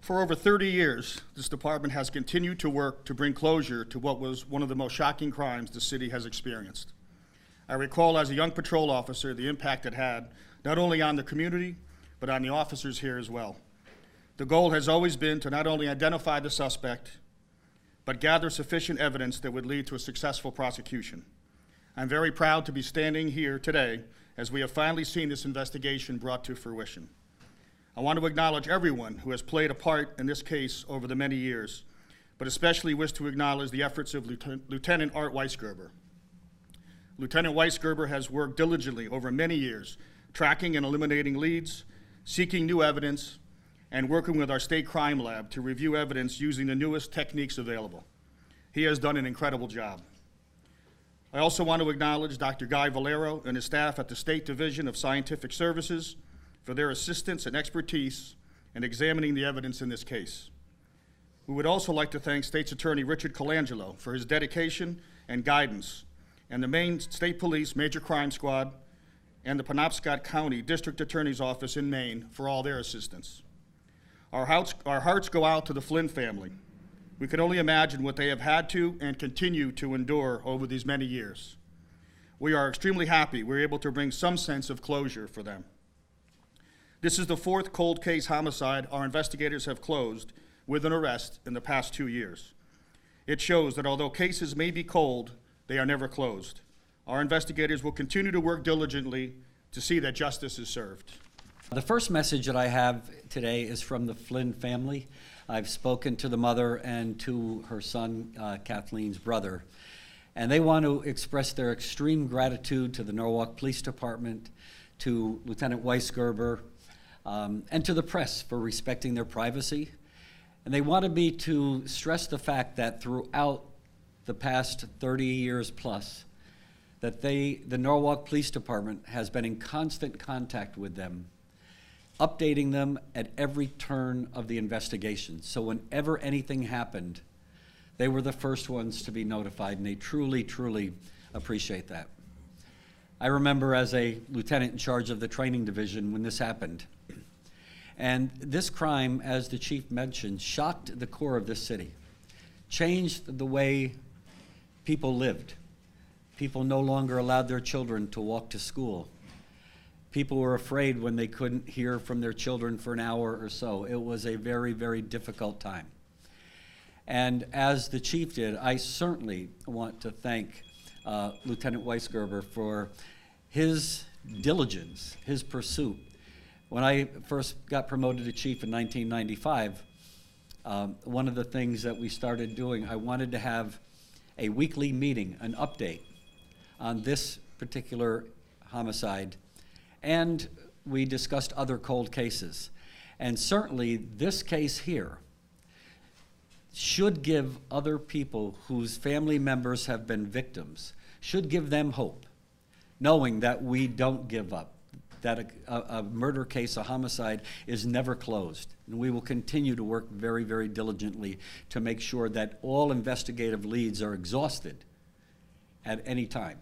For over 30 years, this department has continued to work to bring closure to what was one of the most shocking crimes the city has experienced. I recall as a young patrol officer the impact it had not only on the community, but on the officers here as well. The goal has always been to not only identify the suspect, but gather sufficient evidence that would lead to a successful prosecution. I'm very proud to be standing here today as we have finally seen this investigation brought to fruition. I want to acknowledge everyone who has played a part in this case over the many years, but especially wish to acknowledge the efforts of Lieutenant Art Weisgerber. Lieutenant Weisgerber has worked diligently over many years, tracking and eliminating leads, seeking new evidence, and working with our state crime lab to review evidence using the newest techniques available. He has done an incredible job. I also want to acknowledge Dr. Guy Valero and his staff at the State Division of Scientific Services for their assistance and expertise in examining the evidence in this case. We would also like to thank State's Attorney Richard Colangelo for his dedication and guidance, and the Maine State Police Major Crime Squad and the Penobscot County District Attorney's Office in Maine for all their assistance. Our hearts go out to the Flynn family. We can only imagine what they have had to and continue to endure over these many years. We are extremely happy we're able to bring some sense of closure for them. This is the fourth cold case homicide our investigators have closed with an arrest in the past 2 years. It shows that although cases may be cold, they are never closed. Our investigators will continue to work diligently to see that justice is served. The first message that I have today is from the Flynn family. I've spoken to the mother and to her son, Kathleen's brother, and they want to express their extreme gratitude to the Norwalk Police Department, to Lieutenant Weisgerber, and to the press for respecting their privacy. And they wanted me to stress the fact that throughout the past 30 years plus, that the Norwalk Police Department has been in constant contact with them, updating them at every turn of the investigation. So whenever anything happened, they were the first ones to be notified, and they truly, truly appreciate that. I remember as a lieutenant in charge of the training division when this happened. And this crime, as the chief mentioned, shocked the core of this city, changed the way people lived. People no longer allowed their children to walk to school. People were afraid when they couldn't hear from their children for an hour or so. It was a very, very difficult time. And as the chief did, I certainly want to thank Lieutenant Weisgerber for his diligence, his pursuit. When I first got promoted to chief in 1995, one of the things that we started doing, I wanted to have a weekly meeting, an update on this particular homicide, and we discussed other cold cases. And certainly this case here should give other people whose family members have been victims, should give them hope, knowing that we don't give up, that a murder case, a homicide, is never closed. And we will continue to work very, very diligently to make sure that all investigative leads are exhausted at any time.